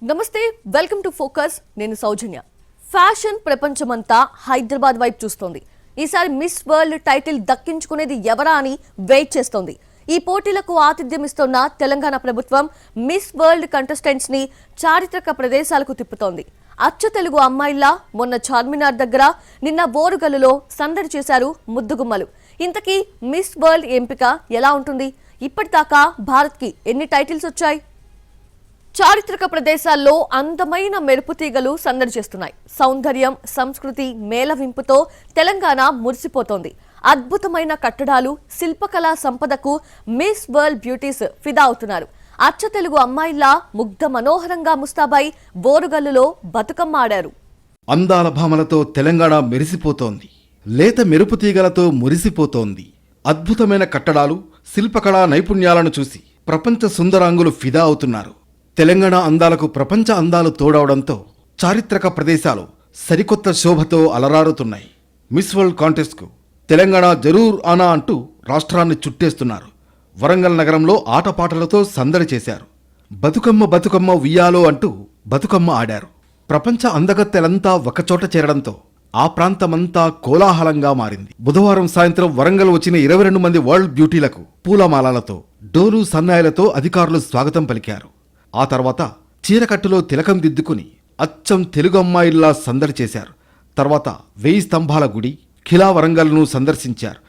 నమస్తే, welcome to focus. నేను సౌజన్య. Fashion ప్రపంచమంతా హైదరాబాద్ వైపు చూస్తోంది. ఈసారి మిస్ వరల్డ్ టైటిల్ దక్కించుకునేది ఎవరా అని వెయిట్ చేస్తోంది. ఈ పోటీలకు ఆతిథ్యం ఇస్తున్న తెలంగాణ ప్రభుత్వం మిస్ వరల్డ్ కంటెస్టెంట్స్ ని చారిత్రక ప్రదేశాలకు తిప్పుతోంది. అచ్చ తెలుగు అమ్మాయిల్లా మొన్న చార్మినార్ దగ్గర, నిన్న ఓరుగల్లులో సందడి చేశారు ముద్దుగుమ్మలు. ఇంతకీ మిస్ వరల్డ్ ఎంపిక ఎలా ఉంటుంది? ఇప్పటిదాకా భారత్కి ఎన్ని టైటిల్స్ వచ్చాయి? చారిత్రక ప్రదేశాల్లో అందమైన మెరుపుతీగలు సందడి చేస్తున్నాయి. సౌందర్యం, సంస్కృతి మేళవింపుతో తెలంగాణ మురిసిపోతోంది. అద్భుతమైన కట్టడాలు, శిల్పకళా సంపదకు మిస్ వరల్డ్ బ్యూటీస్ ఫిదా అవుతున్నారు. అచ్చ తెలుగు అమ్మాయిల్లా ముగ్ధ మనోహరంగా ముస్తాబై బోరుగల్లులో బతుకమ్మ ఆడారు. అందాల భామలతో తెలంగాణ మెరిసిపోతోంది. లేత మెరుపుతీగలతో మురిసిపోతోంది. అద్భుతమైన కట్టడాలు, శిల్పకళా నైపుణ్యాలను చూసి ప్రపంచ సుందరాంగులు ఫిదా అవుతున్నారు. తెలంగాణ అందాలకు ప్రపంచ అందాలు తోడవడంతో చారిత్రక ప్రదేశాలు సరికొత్త శోభతో అలరారుతున్నాయి. మిస్ వరల్డ్ కాంటెస్ట్కు తెలంగాణ జరూర్ ఆనా అంటూ రాష్ట్రాన్ని చుట్టేస్తున్నారు. వరంగల్ నగరంలో ఆటపాటలతో సందడి చేశారు. బతుకమ్మ బతుకమ్మ ఉయ్యాలో అంటూ బతుకమ్మ ఆడారు. ప్రపంచ అందగత్తెలంతా ఒకచోట చేరడంతో ఆ ప్రాంతమంతా కోలాహలంగా మారింది. బుధవారం సాయంత్రం వరంగల్ వచ్చిన 22 మంది వరల్డ్ బ్యూటీలకు పూలమాలలతో, డోలు సన్నాయిలతో అధికారులు స్వాగతం పలికారు. ఆ తర్వాత చీరకట్టులో తిలకం దిద్దుకుని అచ్చం తెలుగు అమ్మాయిల్లా సందడి చేశారు. తర్వాత 1000 స్తంభాల గుడి, ఖిలా వరంగల్ను సందర్శించారు.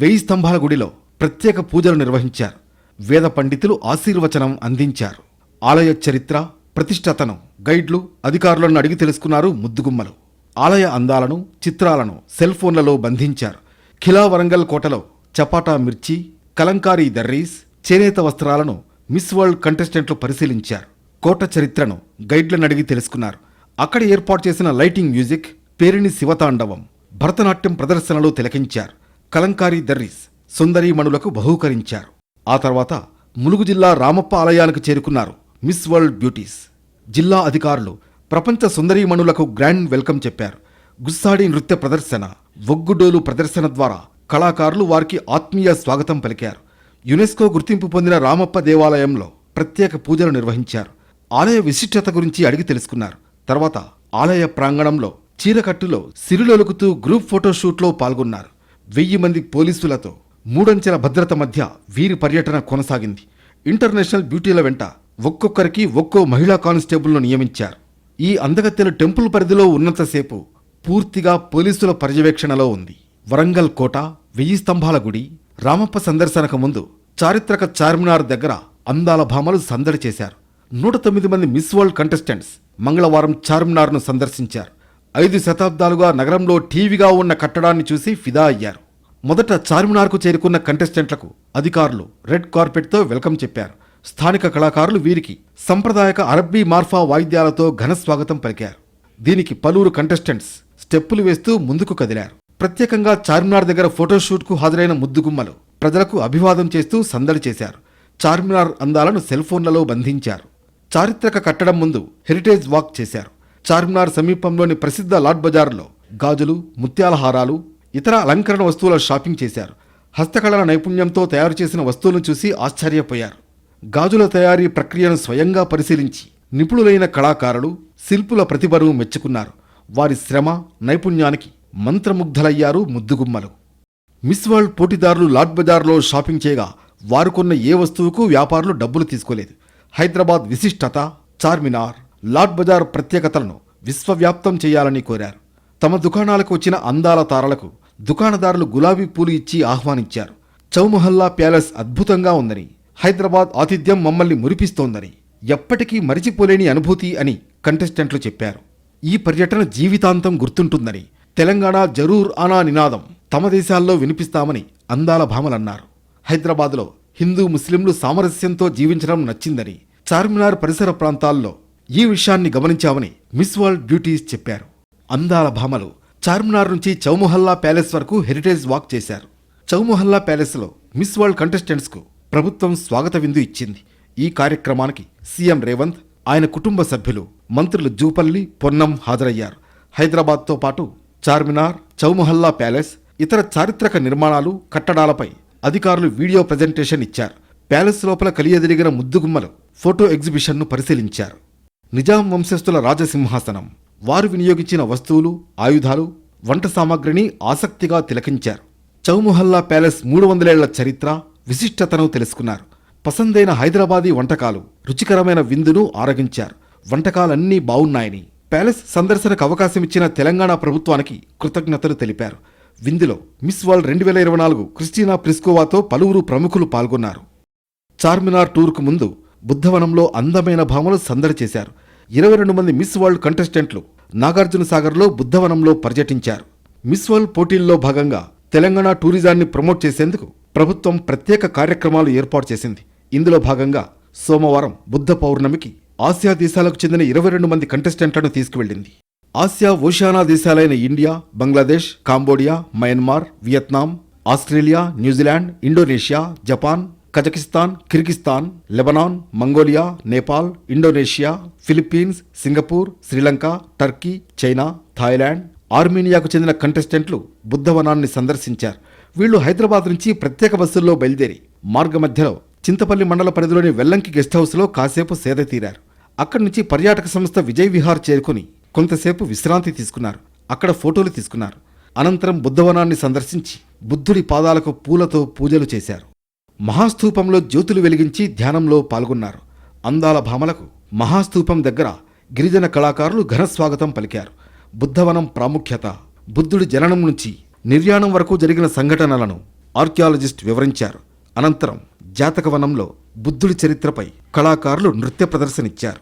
1000 స్తంభాల గుడిలో ప్రత్యేక పూజలు నిర్వహించారు. వేద పండితులు ఆశీర్వచనం అందించారు. ఆలయ చరిత్ర, ప్రతిష్టతను గైడ్లు, అధికారులను అడిగి తెలుసుకున్నారు ముద్దుగుమ్మలు. ఆలయ అందాలను, చిత్రాలను సెల్ ఫోన్లలో బంధించారు. ఖిలా వరంగల్ కోటలో చపాటా మిర్చి, కలంకారీ దర్రీస్, చేనేత వస్త్రాలను మిస్ వరల్డ్ కంటెస్టెంట్లు పరిశీలించారు. కోట చరిత్రను గైడ్లను అడిగి తెలుసుకున్నారు. అక్కడ ఏర్పాటు చేసిన లైటింగ్ మ్యూజిక్, పేరిణి శివతాండవం, భరతనాట్యం ప్రదర్శనలు తిలకించారు. కలంకారీ దర్రీస్ సుందరీమణులకు బహూకరించారు. ఆ తర్వాత ములుగు జిల్లా రామప్ప ఆలయానికి చేరుకున్నారు మిస్ వరల్డ్ బ్యూటీస్. జిల్లా అధికారులు ప్రపంచ సుందరీమణులకు గ్రాండ్ వెల్కమ్ చెప్పారు. గుస్సాడి నృత్య ప్రదర్శన, ఒగ్గుడోలు ప్రదర్శన ద్వారా కళాకారులు వారికి ఆత్మీయ స్వాగతం పలికారు. యునెస్కో గుర్తింపు పొందిన రామప్ప దేవాలయంలో ప్రత్యేక పూజలు నిర్వహించారు. ఆలయ విశిష్టత గురించి అడిగి తెలుసుకున్నారు. తర్వాత ఆలయ ప్రాంగణంలో చీరకట్టులో సిరులొలుకుతూ గ్రూప్ ఫోటోషూట్లో పాల్గొన్నారు. 1000 మంది పోలీసులతో 3 అంచెల భద్రత మధ్య వీరి పర్యటన కొనసాగింది. ఇంటర్నేషనల్ బ్యూటీల వెంట ఒక్కొక్కరికి ఒక్కో మహిళా కానిస్టేబుల్ను నియమించారు. ఈ అందగత్తెలు టెంపుల్ పరిధిలో ఉన్నంతసేపు పూర్తిగా పోలీసుల పర్యవేక్షణలో ఉంది. వరంగల్ కోట, 1000 స్తంభాల గుడి, రామప్ప సందర్శనకు ముందు చారిత్రక చార్మినార్ దగ్గర అందాల భామలు సందడి చేశారు. 109 మంది మిస్ వరల్డ్ కంటెస్టెంట్స్ మంగళవారం చార్మినార్ను సందర్శించారు. 5 శతాబ్దాలుగా నగరంలో టీవీగా ఉన్న కట్టడాన్ని చూసి ఫిదా అయ్యారు. మొదట చార్మినార్కు చేరుకున్న కంటెస్టెంట్లకు అధికారులు రెడ్ కార్పెట్తో వెల్కమ్ చెప్పారు. స్థానిక కళాకారులు వీరికి సంప్రదాయక అరబ్బీ మార్ఫా వాయిద్యాలతో ఘన స్వాగతం పలికారు. దీనికి పలువురు కంటెస్టెంట్స్ స్టెప్పులు వేస్తూ ముందుకు కదిలారు. ప్రత్యేకంగా చార్మినార్ దగ్గర ఫోటోషూట్కు హాజరైన ముద్దుగుమ్మలు ప్రజలకు అభివాదం చేస్తూ సందడి చేశారు. చార్మినార్ అందాలను సెల్ ఫోన్లలో బంధించారు. చారిత్రక కట్టడం ముందు హెరిటేజ్ వాక్ చేశారు. చార్మినార్ సమీపంలోని ప్రసిద్ధ లాడ్ బజార్లో గాజులు, ముత్యాల హారాలు, ఇతర అలంకరణ వస్తువుల షాపింగ్ చేశారు. హస్తకళల నైపుణ్యంతో తయారు చేసిన వస్తువులను చూసి ఆశ్చర్యపోయారు. గాజుల తయారీ ప్రక్రియను స్వయంగా పరిశీలించి నిపుణులైన కళాకారులు, శిల్పుల ప్రతిభను మెచ్చుకున్నారు. వారి శ్రమ, నైపుణ్యానికి మంత్రముగ్ధలయ్యారు ముద్దుగుమ్మలు. మిస్ వరల్డ్ పోటీదారులు లాడ్ బజార్లో షాపింగ్ చేయగా వారు కొన్న ఏ వస్తువుకు వ్యాపారులు డబ్బులు తీసుకోలేదు. హైదరాబాద్ విశిష్టత, చార్మినార్, లాడ్ బజార్ ప్రత్యేకతలను విశ్వవ్యాప్తం చేయాలని కోరారు. తమ దుకాణాలకు వచ్చిన అందాల తారలకు దుకాణదారులు గులాబీ పూలు ఇచ్చి ఆహ్వానించారు. చౌమహల్లా ప్యాలెస్ అద్భుతంగా ఉందని, హైదరాబాద్ ఆతిథ్యం మమ్మల్ని మురిపిస్తోందని, ఎప్పటికీ మరిచిపోలేని అనుభూతి అని కంటెస్టెంట్లు చెప్పారు. ఈ పర్యటన జీవితాంతం గుర్తుంటుందని, తెలంగాణ జరూర్ ఆనా నినాదం తమ దేశాల్లో వినిపిస్తామని అందాల భామలన్నారు. హైదరాబాద్లో హిందూ ముస్లింలు సామరస్యంతో జీవించడం నచ్చిందని, చార్మినార్ పరిసర ప్రాంతాల్లో ఈ విషయాన్ని గమనించామని మిస్ వరల్డ్ బ్యూటీస్ చెప్పారు. అందాల భామలు చార్మినార్ నుంచి చౌమహల్లా ప్యాలెస్ వరకు హెరిటేజ్ వాక్ చేశారు. చౌమహల్లా ప్యాలెస్లో మిస్ వరల్డ్ కంటెస్టెంట్స్కు ప్రభుత్వం స్వాగత విందు ఇచ్చింది. ఈ కార్యక్రమానికి సీఎం రేవంత్, ఆయన కుటుంబ సభ్యులు, మంత్రులు జూపల్లి, పొన్నం హాజరయ్యారు. హైదరాబాద్తో పాటు చార్మినార్, చౌమహల్లా ప్యాలెస్, ఇతర చారిత్రక నిర్మాణాలు, కట్టడాలపై అధికారులు వీడియో ప్రజెంటేషన్ ఇచ్చారు. ప్యాలెస్ లోపల కలియదిరిగిన ముద్దుగుమ్మలు ఫోటో ఎగ్జిబిషన్ను పరిశీలించారు. నిజాం వంశస్థుల రాజసింహాసనం. వారు వినియోగించిన వస్తువులు, ఆయుధాలు, వంట సామాగ్రిని ఆసక్తిగా తిలకించారు. చౌముహల్లా ప్యాలెస్ 300 ఏళ్ల చరిత్ర, విశిష్టతను తెలుసుకున్నారు. పసందైన హైదరాబాదీ వంటకాలు, రుచికరమైన విందును ఆరగించారు. వంటకాలన్నీ బావున్నాయని ప్యాలెస్ సందర్శనకు అవకాశమిచ్చిన తెలంగాణ ప్రభుత్వానికి కృతజ్ఞతలు తెలిపారు. విందులో మిస్ వరల్డ్ 2024 క్రిస్టినా ప్లిస్కోవాతో పలువురు ప్రముఖులు పాల్గొన్నారు. చార్మినార్ టూర్కు ముందు బుద్ధవనంలో అందమైన భామలు సందడి చేశారు. 22 మంది మిస్ వరల్డ్ కంటెస్టెంట్లు నాగార్జున సాగర్లో బుద్ధవనంలో పర్యటించారు. మిస్ వరల్డ్ పోటీల్లో భాగంగా తెలంగాణ టూరిజాన్ని ప్రమోట్ చేసేందుకు ప్రభుత్వం ప్రత్యేక కార్యక్రమాలు ఏర్పాటు చేసింది. ఇందులో భాగంగా సోమవారం బుద్ధ పౌర్ణమికి ఆసియా దేశాలకు చెందిన 22 మంది కంటెస్టెంట్లను తీసుకువెళ్లింది. ఆసియా ఓషియానా దేశాలైన India, Bangladesh, Cambodia, Myanmar, Vietnam, Australia, New Zealand, Indonesia, Japan, Kazakhstan, Kyrgyzstan, Lebanon, Mongolia, Nepal, Indonesia, Philippines, Singapore, Sri Lanka, Turkey, China, Thailand, ఆర్మేనియాకు చెందిన కంటెస్టెంట్లు బుద్ధవనాన్ని సందర్శించారు. వీళ్లు హైదరాబాద్ నుంచి ప్రత్యేక బస్సుల్లో బయలుదేరి మార్గమధ్యలో చింతపల్లి మండల పరిధిలోని వెల్లంకి గెస్ట్ హౌస్లో కాసేపు సేద తీరారు. అక్కడి నుంచి పర్యాటక సంస్థ విజయ్ విహార్ చేరుకుని కొంతసేపు విశ్రాంతి తీసుకున్నారు. అక్కడ ఫోటోలు తీసుకున్నారు. అనంతరం బుద్ధవనాన్ని సందర్శించి బుద్ధుడి పాదాలకు పూలతో పూజలు చేశారు. మహాస్తూపంలో జ్యోతులు వెలిగించి ధ్యానంలో పాల్గొన్నారు. అందాల భామలకు మహాస్తూపం దగ్గర గిరిజన కళాకారులు ఘనస్వాగతం పలికారు. బుద్ధవనం ప్రాముఖ్యత, బుద్ధుడి జననం నుంచి నిర్యాణం వరకు జరిగిన సంఘటనలను ఆర్కియాలజిస్ట్ వివరించారు. అనంతరం జాతకవనంలో బుద్ధుడి చరిత్రపై కళాకారులు నృత్య ప్రదర్శనిచ్చారు.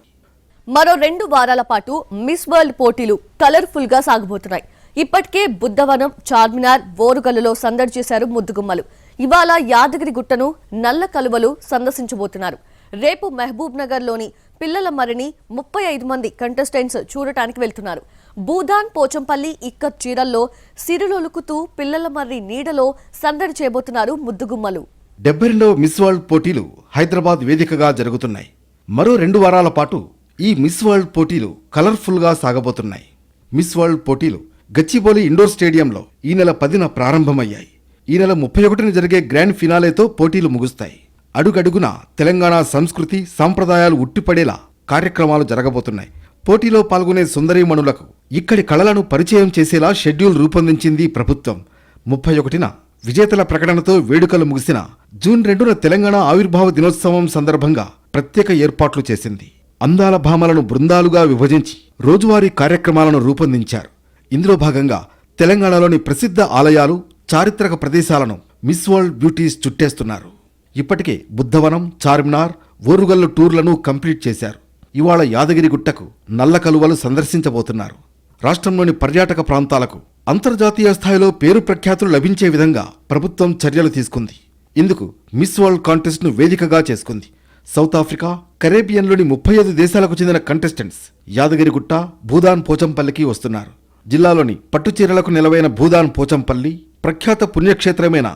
మరో 2 వారాల పాటు మిస్ వరల్డ్ పోటీలు కలర్ఫుల్ గా సాగబోతున్నాయి. ఇప్పటికే బుద్ధవనం, చార్మినార్, ఓరుగల్లులో సందడి చేశారు ముద్దుగుమ్మలు. ఇవాళ యాదగిరి గుట్టను, నల్ల కలువలు సందర్శించబోతున్నారు. రేపు మహబూబ్ నగర్ లోని పిల్లల మర్రిని 35 మంది కంటెస్టెంట్స్ చూడటానికి వెళ్తున్నారు. భూదాన్, పోచంపల్లి, ఇక్కత్ చీరల్లో సిరులొలుకుతూ పిల్లల మర్రి నీడలో సందడి చేయబోతున్నారు ముద్దుగుమ్మలు. 72వ మిస్ వరల్డ్ పోటీలు హైదరాబాద్ వేదికగా జరుగుతున్నాయి. మరో 2 వారాల పాటు ఈ మిస్ వరల్డ్ పోటీలు కలర్ఫుల్గా సాగబోతున్నాయి. మిస్ వరల్డ్ పోటీలు గచ్చిబౌలి ఇండోర్ స్టేడియంలో ఈ నెల 10న ప్రారంభమయ్యాయి. ఈ నెల 31న జరిగే గ్రాండ్ ఫినాలేతో పోటీలు ముగుస్తాయి. అడుగడుగున తెలంగాణ సంస్కృతి, సాంప్రదాయాలు ఉట్టిపడేలా కార్యక్రమాలు జరగబోతున్నాయి. పోటీలో పాల్గొనే సుందరీమణులకు ఇక్కడి కళలను పరిచయం చేసేలా షెడ్యూల్ రూపొందించింది ప్రభుత్వం. 31న విజేతల ప్రకటనతో వేడుకలు ముగిసిన జూన్ 2న తెలంగాణ ఆవిర్భావ దినోత్సవం సందర్భంగా ప్రత్యేక ఏర్పాట్లు చేసింది. అందాల భామలను బృందాలుగా విభజించి రోజువారీ కార్యక్రమాలను రూపొందించారు. ఇందులో భాగంగా తెలంగాణలోని ప్రసిద్ధ ఆలయాలు, చారిత్రక ప్రదేశాలను మిస్ వరల్డ్ బ్యూటీస్ చుట్టేస్తున్నారు. ఇప్పటికే బుద్ధవనం, చార్మినార్, ఓరుగల్లు టూర్లను కంప్లీట్ చేశారు. ఇవాళ యాదగిరిగుట్టకు, నల్ల కలువలు సందర్శించబోతున్నారు. రాష్ట్రంలోని పర్యాటక ప్రాంతాలకు అంతర్జాతీయ స్థాయిలో పేరు ప్రఖ్యాతులు లభించే విధంగా ప్రభుత్వం చర్యలు తీసుకుంది. ఇందుకు మిస్ వరల్డ్ కాంటెస్ట్ను వేదికగా చేసుకుంది. సౌత్ ఆఫ్రికా, కరేబియన్లోని 35 దేశాలకు చెందిన కంటెస్టెంట్స్ యాదగిరిగుట్ట, భూదాన్, పోచంపల్లికి వస్తున్నారు. జిల్లాలోని పట్టుచీరలకు నిలవైన భూదాన్, పోచంపల్లి, ప్రఖ్యాత పుణ్యక్షేత్రమైన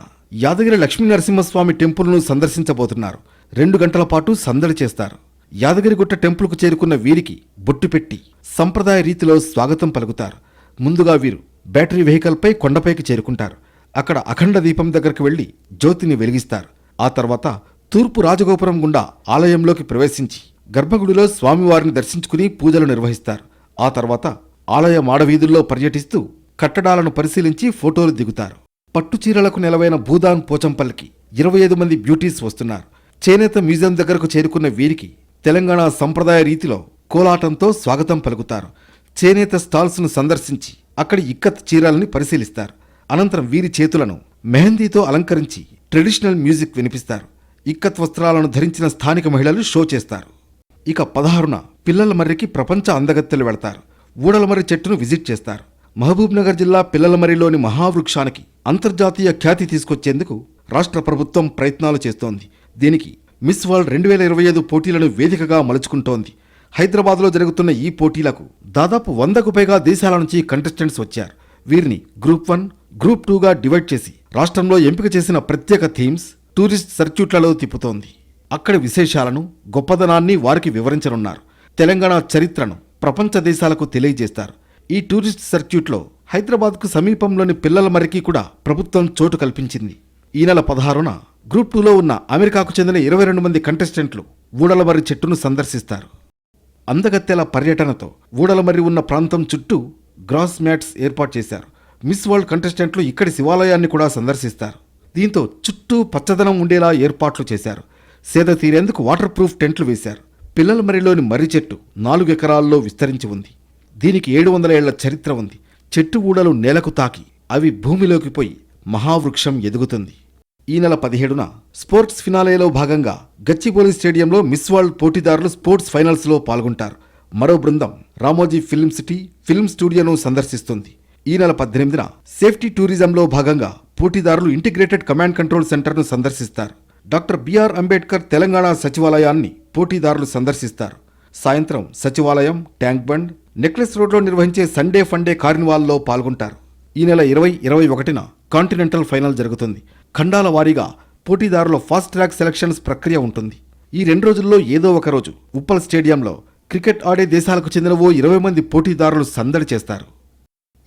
యాదగిరి లక్ష్మీ నరసింహస్వామి టెంపుల్ను సందర్శించబోతున్నారు. 2 గంటల పాటు సందడి చేస్తారు. యాదగిరిగుట్ట టెంపుల్కు చేరుకున్న వీరికి బొట్టు పెట్టి సంప్రదాయ రీతిలో స్వాగతం పలుకుతారు. ముందుగా వీరు బ్యాటరీ వెహికల్పై కొండపైకి చేరుకుంటారు. అక్కడ అఖండ దీపం దగ్గరకు వెళ్లి జ్యోతిని వెలిగిస్తారు. ఆ తర్వాత తూర్పు రాజగోపురం గుండా ఆలయంలోకి ప్రవేశించి గర్భగుడిలో స్వామివారిని దర్శించుకుని పూజలు నిర్వహిస్తారు. ఆ తర్వాత ఆలయ మాడవీధుల్లో పర్యటిస్తూ కట్టడాలను పరిశీలించి ఫోటోలు దిగుతారు. పట్టుచీరలకు నెలవైన భూదాన్, పోచంపల్లికి 25 మంది బ్యూటీస్ వస్తున్నారు. చేనేత మ్యూజియం దగ్గరకు చేరుకున్న వీరికి తెలంగాణ సంప్రదాయ రీతిలో కోలాటంతో స్వాగతం పలుకుతారు. చేనేత స్టాల్స్ను సందర్శించి అక్కడి ఇక్కత్ చీరల్ని పరిశీలిస్తారు. అనంతరం వీరి చేతులను మెహందీతో అలంకరించి ట్రెడిషనల్ మ్యూజిక్ వినిపిస్తారు. ఇక్కత్ వస్త్రాలను ధరించిన స్థానిక మహిళలు షో చేస్తారు. ఇక 16న పిల్లల మర్రికి ప్రపంచ అందగత్తెలు వెళతారు. ఊడలమర్రి చెట్టును విజిట్ చేస్తారు. మహబూబ్ నగర్ జిల్లా పిల్లలమర్రిలోని మహావృక్షానికి అంతర్జాతీయ ఖ్యాతి తీసుకొచ్చేందుకు రాష్ట్ర ప్రభుత్వం ప్రయత్నాలు చేస్తోంది. దీనికి మిస్ వరల్డ్ 2025 పోటీలను వేదికగా మలుచుకుంటోంది. హైదరాబాద్లో జరుగుతున్న ఈ పోటీలకు దాదాపు 100కు పైగా దేశాల నుంచి కంటెస్టెంట్స్ వచ్చారు. వీరిని గ్రూప్ 1, గ్రూప్ 2గా డివైడ్ చేసి రాష్ట్రంలో ఎంపిక చేసిన ప్రత్యేక థీమ్స్, టూరిస్ట్ సర్క్యూట్లలో తిప్పుతోంది. అక్కడి విశేషాలను, గొప్పదనాన్ని వారికి వివరించనున్నారు. తెలంగాణ చరిత్రను ప్రపంచ దేశాలకు తెలియజేస్తారు. ఈ టూరిస్ట్ సర్క్యూట్లో హైదరాబాద్కు సమీపంలోని పిల్లల మర్రికి కూడా ప్రభుత్వం చోటు కల్పించింది. ఈ నెల 16న గ్రూప్ 2లో ఉన్న అమెరికాకు చెందిన 22 మంది కంటెస్టెంట్లు ఊడలమర్రి చెట్టును సందర్శిస్తారు. అందగత్తెల పర్యటనతో ఊడలమర్రి ఉన్న ప్రాంతం చుట్టూ గ్రాస్ మ్యాట్స్ ఏర్పాటు చేశారు. మిస్ వరల్డ్ కంటెస్టెంట్లు ఇక్కడి శివాలయాన్ని కూడా సందర్శిస్తారు. దీంతో చుట్టూ పచ్చదనం ఉండేలా ఏర్పాట్లు చేశారు. సేద తీరేందుకు వాటర్ ప్రూఫ్ టెంట్లు వేశారు. పిల్లల మర్రిలోని మర్రి చెట్టు 4 ఎకరాల్లో విస్తరించి ఉంది. దీనికి 700 ఏళ్ల చరిత్ర ఉంది. చెట్టు ఊడలు నేలకు తాకి అవి భూమిలోకి పోయి మహావృక్షం ఎదుగుతుంది. ఈ నెల 17న స్పోర్ట్స్ ఫినాలేలో భాగంగా గచ్చిబౌలి స్టేడియంలో మిస్ వరల్డ్ పోటీదారులు స్పోర్ట్స్ ఫైనల్స్లో పాల్గొంటారు. మరో బృందం రామోజీ ఫిల్మ్ సిటీ ఫిల్మ్ స్టూడియోను సందర్శిస్తుంది. ఈ నెల 18న సేఫ్టీ టూరిజంలో భాగంగా పోటీదారులు ఇంటిగ్రేటెడ్ కమాండ్ కంట్రోల్ సెంటర్ను సందర్శిస్తారు. డాక్టర్ బిఆర్ అంబేద్కర్ తెలంగాణ సచివాలయాన్ని పోటీదారులు సందర్శిస్తారు. సాయంత్రం సచివాలయం, ట్యాంక్ బండ్, నెక్లెస్ రోడ్లో నిర్వహించే సండే ఫండే కార్నివాల్లో పాల్గొంటారు. ఈ నెల 20-21న కాంటినెంటల్ ఫైనల్ జరుగుతుంది. ఖండాల వారీగా పోటీదారుల ఫాస్ట్ ట్రాక్ సెలక్షన్స్ ప్రక్రియ ఉంటుంది. ఈ 2 రోజుల్లో ఏదో ఒక రోజు ఉప్పల్ స్టేడియంలో క్రికెట్ ఆడే దేశాలకు చెందిన ఓ 20 మంది పోటీదారులు సందడి చేస్తారు.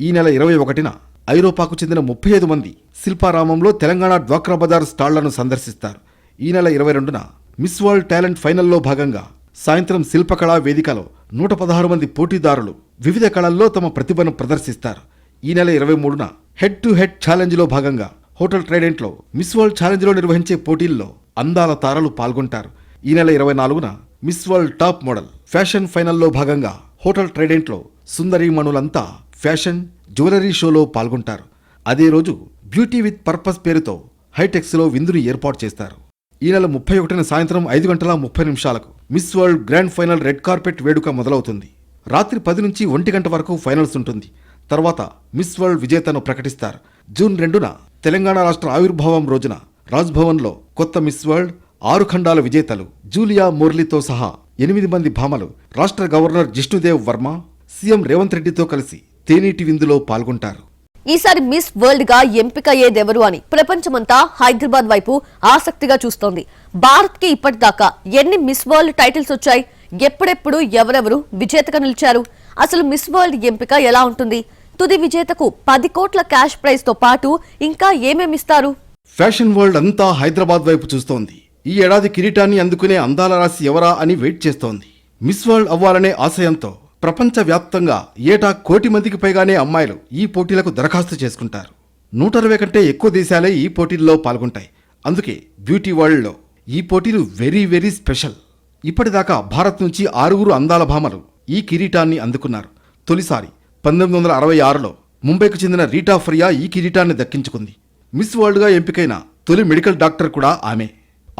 ఈ నెల 21న ఐరోపాకు చెందిన 35 మంది శిల్పారామంలో తెలంగాణ డ్వాక్రా బజార్ స్టాళ్లను సందర్శిస్తారు. ఈ నెల 22న మిస్ వరల్డ్ టాలెంట్ ఫైనల్లో భాగంగా సాయంత్రం శిల్పకళా వేదికలో 116 మంది పోటీదారులు వివిధ కళల్లో తమ ప్రతిభను ప్రదర్శిస్తారు. ఈ నెల 23న హెడ్ టు హెడ్ ఛాలెంజ్లో భాగంగా హోటల్ ట్రైడెంట్లో మిస్ వరల్డ్ ఛాలెంజ్లో నిర్వహించే పోటీల్లో అందాల తారలు పాల్గొంటారు. ఈ నెల 24న Miss World top model fashion ఫైనల్లో భాగంగా హోటల్ ట్రైడెంట్లో సుందరీమణులంతా ఫ్యాషన్ జ్యువెలరీ షోలో పాల్గొంటారు. అదే రోజు బ్యూటీ విత్ పర్పస్ పేరుతో హైటెక్స్లో విందుని ఏర్పాటు చేస్తారు. ఈ నెల 31న సాయంత్రం 5:30 miss world grand final red carpet వేడుక మొదలవుతుంది. రాత్రి 10 నుంచి 1 గంట వరకు ఫైనల్స్ ఉంటుంది. తర్వాత మిస్ వరల్డ్ విజేతను ప్రకటిస్తారు. జూన్ 2న తెలంగాణ రాష్ట్ర ఆవిర్భావం రోజున రాజ్భవన్లో కొత్త మిస్ వరల్డ్ 6 ఖండాల విజేతలు జూలియా మోర్లీతో సహా 8 మంది భామలు రాష్ట్ర గవర్నర్ జిష్ణుదేవ్ వర్మ, సీఎం రేవంత్ రెడ్డితో కలిసి తేనీటి విందులో పాల్గొంటారు. ఈసారి మిస్ వరల్డ్ గా ఎంపికయ్యేదెవరు అని ప్రపంచమంతా హైదరాబాద్ వైపు ఆసక్తిగా చూస్తోంది. భారత్ కి ఇప్పటిదాకా ఎన్ని మిస్ వరల్డ్ టైటిల్స్ వచ్చాయి? ఎప్పుడెప్పుడు ఎవరెవరు విజేతగా నిలిచారు? అసలు మిస్ వరల్డ్ ఎంపిక ఎలా ఉంటుంది? తుది విజేతకు 10 కోట్ల క్యాష్ ప్రైజ్ తో పాటు ఇంకా ఏమేమిస్తారు? ఫ్యాషన్ వరల్డ్ అంతా హైదరాబాద్ వైపు చూస్తోంది. ఈ ఏడాది కిరీటాన్ని అందుకునే అందాల రాశి ఎవరా అని వెయిట్ చేస్తోంది. మిస్ వరల్డ్ అవ్వాలనే ఆశయంతో ప్రపంచవ్యాప్తంగా ఏటా 1 కోటి మందికి పైగానే అమ్మాయిలు ఈ పోటీలకు దరఖాస్తు చేసుకుంటారు. 120 కంటే ఎక్కువ దేశాలే ఈ పోటీల్లో పాల్గొంటాయి. అందుకే బ్యూటీ వరల్డ్లో ఈ పోటీలు వెరీ వెరీ స్పెషల్. ఇప్పటిదాకా భారత్ నుంచి 6 అందాల భామలు ఈ కిరీటాన్ని అందుకున్నారు. తొలిసారి 1966లో ముంబైకు చెందిన రీటా ఫరియా ఈ కిరీటాన్ని దక్కించుకుంది. మిస్ వరల్డ్గా ఎంపికైన తొలి మెడికల్ డాక్టర్ కూడా ఆమె.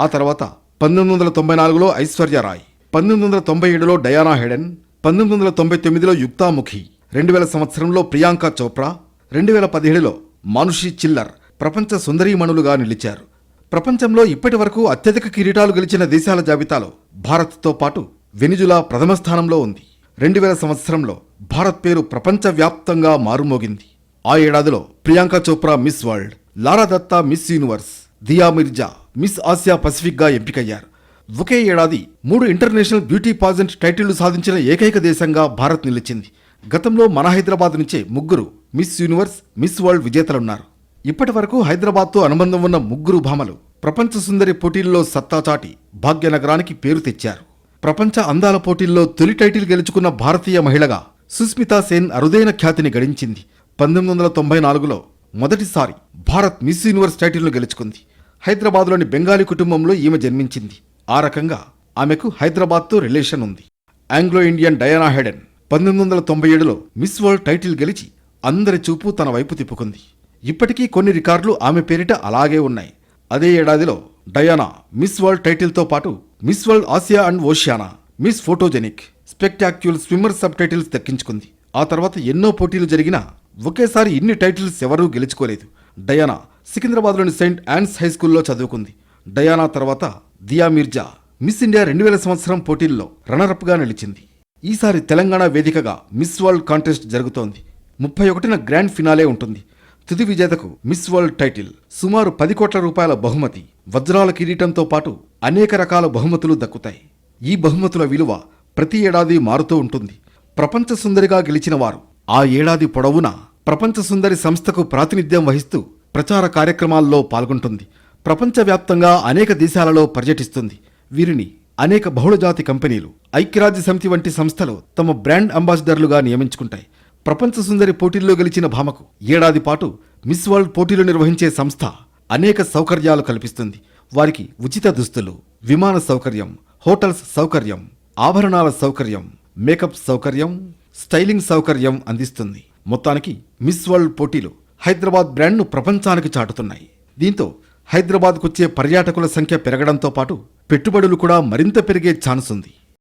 ఆ తర్వాత 1994లో ఐశ్వర్య రాయ్, 1997లో డయానా హెడెన్, 1999లో యుక్తాముఖి, 2000 సంవత్సరంలో ప్రియాంక చోప్రా, 2017లో మానుషి చిల్లర్ ప్రపంచ సుందరీమణులుగా నిలిచారు. ప్రపంచంలో ఇప్పటి వరకు అత్యధిక కిరీటాలు గెలిచిన దేశాల జాబితాలో భారత్తో పాటు వెనిజులా ప్రథమ స్థానంలో ఉంది. 2000 సంవత్సరంలో భారత్ పేరు ప్రపంచవ్యాప్తంగా మారుమోగింది. ఆ ఏడాదిలో ప్రియాంక చోప్రా మిస్ వరల్డ్, లారా దత్తా మిస్ యూనివర్స్, దియా మిర్జా మిస్ ఆసియా పసిఫిక్గా ఎంపికయ్యారు. ఒకే ఏడాది 3 ఇంటర్నేషనల్ బ్యూటీ పాజెంట్ టైటిళ్లు సాధించిన ఏకైక దేశంగా భారత్ నిలిచింది. గతంలో మన హైదరాబాద్ నుంచే 3 మిస్ యూనివర్స్, మిస్ వరల్డ్ విజేతలున్నారు. ఇప్పటి వరకు హైదరాబాద్తో అనుబంధం ఉన్న 3 భామలు ప్రపంచ సుందరి పోటీల్లో సత్తా చాటి భాగ్యనగరానికి పేరు తెచ్చారు. ప్రపంచ అందాల పోటీల్లో తొలి టైటిల్ గెలుచుకున్న భారతీయ మహిళగా సుస్మితా సేన్ అరుదైన ఖ్యాతిని గడించింది. 1994లో మొదటిసారి భారత్ మిస్ యూనివర్స్ టైటిల్ను గెలుచుకుంది. హైదరాబాద్లోని బెంగాలీ కుటుంబంలో ఈమె జన్మించింది. ఆ రకంగా ఆమెకు హైదరాబాద్తో రిలేషన్ ఉంది. ఆంగ్లో ఇండియన్ డయానా హెడెన్ 1997లో మిస్ వరల్డ్ టైటిల్ గెలిచి అందరి చూపు తన వైపు తిప్పుకుంది. ఇప్పటికీ కొన్ని రికార్డులు ఆమె పేరిట అలాగే ఉన్నాయి. అదే ఏడాదిలో డయానా మిస్ వరల్డ్ టైటిల్తో పాటు Miss World Asia and Oceania, Miss photogenic, spectacular swimmer sub titles దక్కించుకుంది. ఆ తర్వాత ఎన్నో పోటీలు జరిగినా ఒకేసారి ఇన్ని టైటిల్స్ ఎవరూ గెలుచుకోలేదు. డయానా సికింద్రాబాద్లోని సెయింట్ యాన్స్ హై స్కూల్లో చదువుకుంది. డయానా తర్వాత దియా మిర్జా మిస్ ఇండియా 2000 సంవత్సరం పోటీల్లో రన్నరప్గా నిలిచింది. ఈసారి తెలంగాణ వేదికగా మిస్ వరల్డ్ కాంటెస్ట్ జరుగుతోంది. 31న గ్రాండ్ ఫినాలే ఉంటుంది. తుది విజేతకు మిస్ వరల్డ్ టైటిల్, సుమారు 10 కోట్ల రూపాయల బహుమతి, వజ్రాల కిరీటంతో పాటు అనేక రకాల బహుమతులు దక్కుతాయి. ఈ బహుమతుల విలువ ప్రతి ఏడాది మారుతూ ఉంటుంది. ప్రపంచ సుందరిగా గెలిచిన వారు ఆ ఏడాది పొడవునా ప్రపంచ సుందరి సంస్థకు ప్రాతినిధ్యం వహిస్తూ ప్రచార కార్యక్రమాల్లో పాల్గొంటుంది. ప్రపంచవ్యాప్తంగా అనేక దేశాలలో పర్యటిస్తుంది. వీరిని అనేక బహుళజాతి కంపెనీలు ఐక్యరాజ్య సమితి వంటి సంస్థలు తమ బ్రాండ్ అంబాసిడర్లుగా నియమించుకుంటాయి. ప్రపంచ సుందరి పోటీల్లో గెలిచిన భామకు ఏడాది పాటు మిస్ వరల్డ్ పోటీలు నిర్వహించే సంస్థ అనేక సౌకర్యాలు కల్పిస్తుంది. వారికి ఉచిత దుస్తులు, విమాన సౌకర్యం, హోటల్స్ సౌకర్యం, ఆభరణాల సౌకర్యం, మేకప్ సౌకర్యం, స్టైలింగ్ సౌకర్యం అందిస్తుంది. మొత్తానికి మిస్ వరల్డ్ పోటీలు హైదరాబాద్ బ్రాండ్ను ప్రపంచానికి చాటుతున్నాయి. దీంతో హైదరాబాద్కొచ్చే పర్యాటకుల సంఖ్య పెరగడంతో పాటు పెట్టుబడులు కూడా మరింత పెరిగే ఛాన్స్ ఉంది.